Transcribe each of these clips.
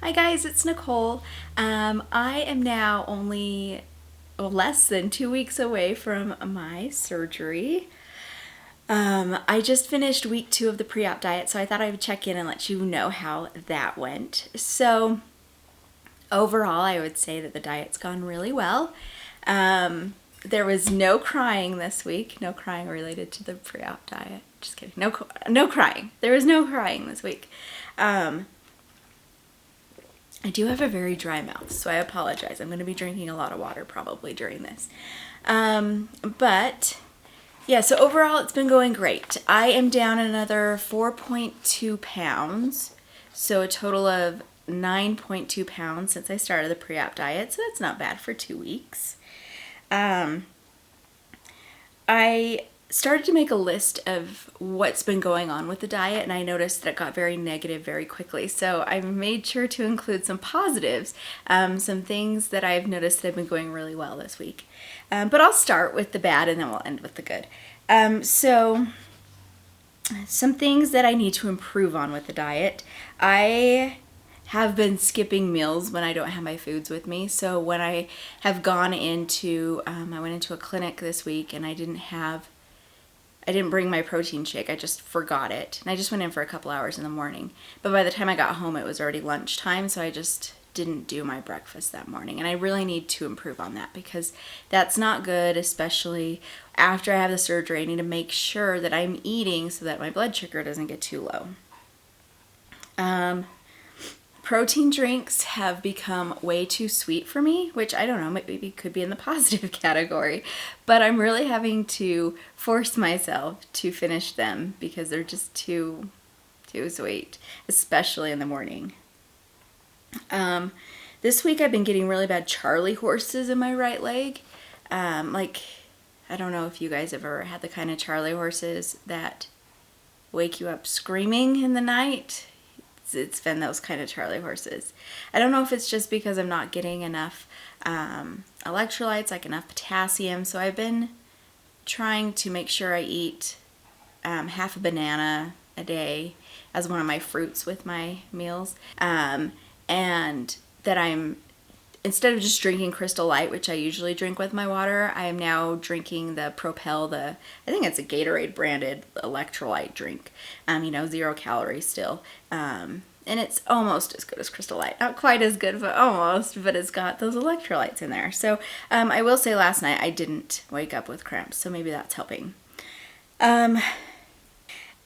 Hi guys, it's Nicole. I am now only less than 2 weeks away from my surgery. I just finished week 2 of the pre-op diet, so I thought I would check in and let you know how that went. So overall, I would say that the diet's gone really well. There was no crying this week, no crying related to the pre-op diet. Just kidding, no crying. There was no crying this week. I do have a very dry mouth, so I apologize. I'm going to be drinking a lot of water probably during this. But yeah, so overall it's been going great. I am down another 4.2 pounds, so a total of 9.2 pounds since I started the pre-op diet, so that's not bad for 2 weeks. I started to make a list of what's been going on with the diet, and I noticed that it got very negative very quickly. So I made sure to include some positives, some things that I've noticed that have been going really well this week. But I'll start with the bad and then we'll end with the good. So some things that I need to improve on with the diet. I have been skipping meals when I don't have my foods with me. So when I have gone into, I went into a clinic this week and I didn't bring my protein shake. I just forgot it. And I just went in for a couple hours in the morning. But by the time I got home, it was already lunchtime, so I just didn't do my breakfast that morning. And I really need to improve on that because that's not good, especially after I have the surgery. I need to make sure that I'm eating so that my blood sugar doesn't get too low. Protein drinks have become way too sweet for me, which I don't know, maybe could be in the positive category, but I'm really having to force myself to finish them because they're just too sweet, especially in the morning. This week I've been getting really bad Charlie horses in my right leg. I don't know if you guys have ever had the kind of Charlie horses that wake you up screaming in the night. It's been those kind of Charlie horses. I don't know if it's just because I'm not getting enough electrolytes, like enough potassium. So I've been trying to make sure I eat half a banana a day as one of my fruits with my meals. And that instead of just drinking Crystal Light, which I usually drink with my water, I am now drinking the Propel, I think it's a Gatorade branded electrolyte drink. 0 calories still. And it's almost as good as Crystal Light. Not quite as good, but almost, but it's got those electrolytes in there. So I will say last night I didn't wake up with cramps, so maybe that's helping.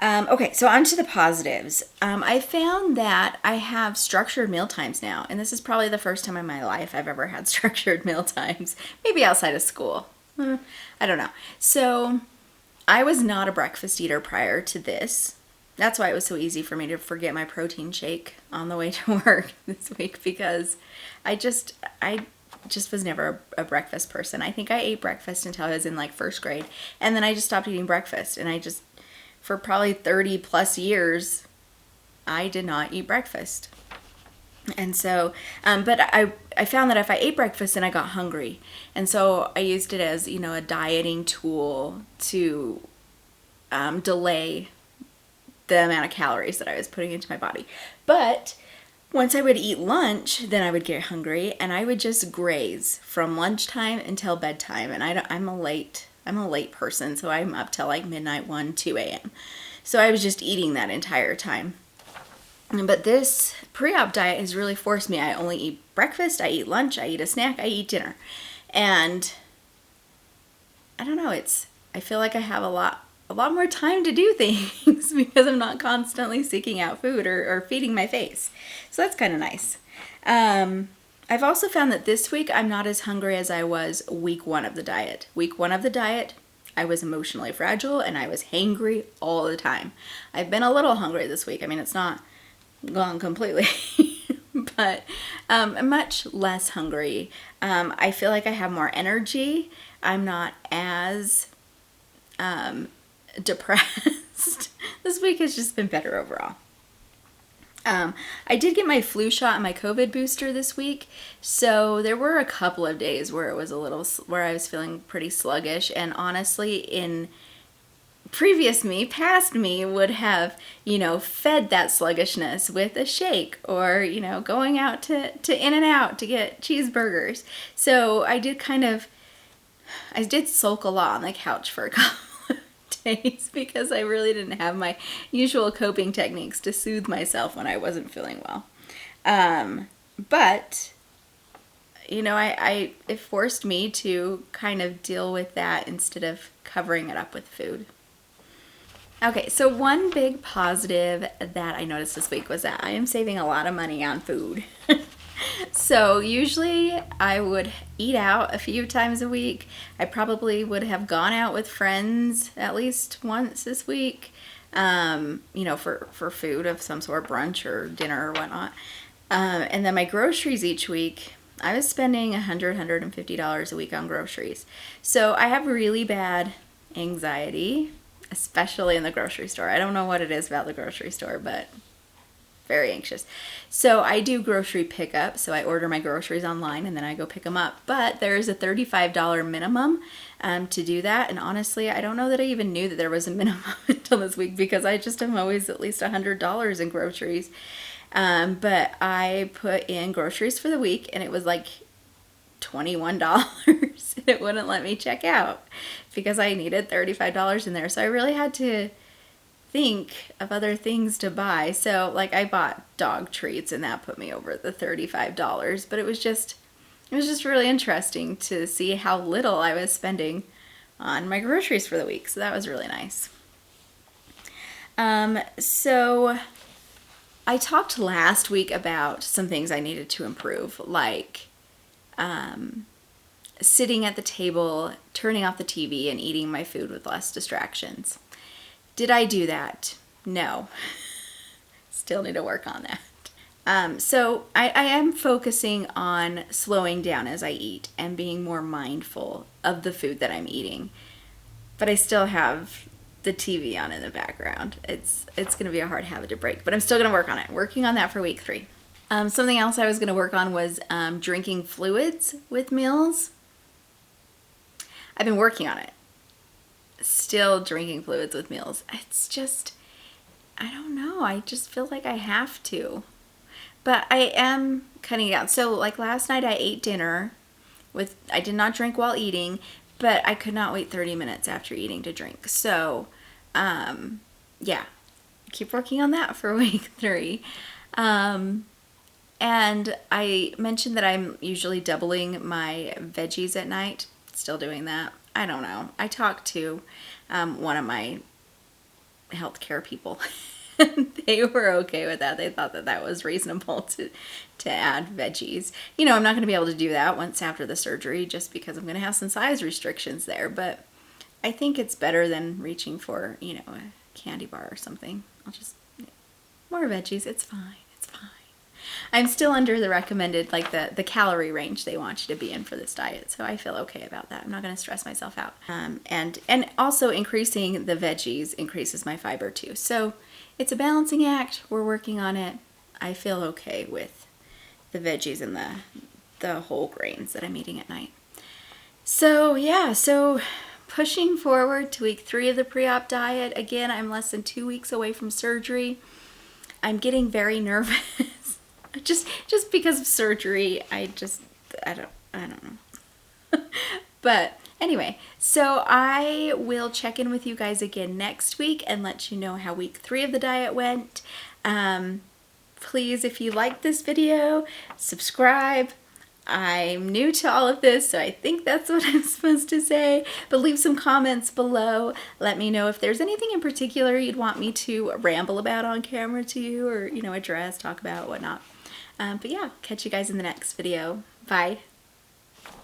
Okay, so on to the positives. I found that I have structured meal times now, and this is probably the first time in my life I've ever had structured meal times, maybe outside of school. I don't know. So I was not a breakfast eater prior to this. That's why it was so easy for me to forget my protein shake on the way to work this week, because I just was never a breakfast person. I think I ate breakfast until I was in first grade, and then I just stopped eating breakfast, and for probably 30 plus years, I did not eat breakfast. And so, but I found that if I ate breakfast, then I got hungry. And so I used it as, a dieting tool to delay the amount of calories that I was putting into my body. But once I would eat lunch, then I would get hungry, and I would just graze from lunchtime until bedtime. And I'm a late person, so I'm up till midnight, 1, 2 a.m. So I was just eating that entire time. But this pre-op diet has really forced me. I only eat breakfast, I eat lunch, I eat a snack, I eat dinner. And I don't know, I feel like I have a lot more time to do things because I'm not constantly seeking out food or feeding my face. So that's kind of nice. I've also found that this week I'm not as hungry as I was week 1 of the diet. Week 1 of the diet, I was emotionally fragile and I was hangry all the time. I've been a little hungry this week. I mean, it's not gone completely, but I'm much less hungry. I feel like I have more energy. I'm not as depressed. This week has just been better overall. I did get my flu shot and my COVID booster this week, so there were a couple of days where I was feeling pretty sluggish, and honestly, in previous me, past me, would have, fed that sluggishness with a shake or, going out to In-N-Out to get cheeseburgers. So I did sulk a lot on the couch for a couple of days because I really didn't have my usual coping techniques to soothe myself when I wasn't feeling well. But it forced me to kind of deal with that instead of covering it up with food. Okay, so one big positive that I noticed this week was that I am saving a lot of money on food. So usually I would eat out a few times a week. I probably would have gone out with friends at least once this week, for food of some sort, brunch or dinner or whatnot. And then my groceries each week, I was spending $150 a week on groceries. So I have really bad anxiety, especially in the grocery store. I don't know what it is about the grocery store, but very anxious. So I do grocery pickup. So I order my groceries online and then I go pick them up. But there is a $35 minimum to do that. And honestly, I don't know that I even knew that there was a minimum until this week because I just am always at least $100 in groceries. But I put in groceries for the week and it was like $21 and it wouldn't let me check out because I needed $35 in there. So I really had to think of other things to buy. So like I bought dog treats and that put me over the $35, but it was just really interesting to see how little I was spending on my groceries for the week. So that was really nice. So I talked last week about some things I needed to improve, like sitting at the table, turning off the TV, and eating my food with less distractions. Did I do that? No. Still need to work on that. So I am focusing on slowing down as I eat and being more mindful of the food that I'm eating. But I still have the TV on in the background. It's going to be a hard habit to break, but I'm still going to work on it. Working on that for week 3. Something else I was going to work on was drinking fluids with meals. I've been working on it. Still drinking fluids with meals. It's just, I don't know. I just feel like I have to. But I am cutting it down. So like last night I ate dinner I did not drink while eating, but I could not wait 30 minutes after eating to drink. So, yeah, keep working on that for week 3. And I mentioned that I'm usually doubling my veggies at night. Still doing that. I don't know. I talked to one of my healthcare people. They were okay with that. They thought that was reasonable to add veggies. I'm not going to be able to do that once after the surgery just because I'm going to have some size restrictions there. But I think it's better than reaching for, a candy bar or something. I'll just, more veggies. It's fine. It's fine. I'm still under the recommended, like the calorie range they want you to be in for this diet. So I feel okay about that. I'm not going to stress myself out. And also increasing the veggies increases my fiber too. So it's a balancing act. We're working on it. I feel okay with the veggies and the whole grains that I'm eating at night. So yeah, so pushing forward to week 3 of the pre-op diet. Again, I'm less than 2 weeks away from surgery. I'm getting very nervous. just because of surgery. I don't know. But anyway, so I will check in with you guys again next week and let you know how week 3 of the diet went. Please, if you like this video, subscribe. I'm new to all of this, so I think that's what I'm supposed to say. But leave some comments below. Let me know if there's anything in particular you'd want me to ramble about on camera to you or, address, talk about, whatnot. But yeah, catch you guys in the next video. Bye.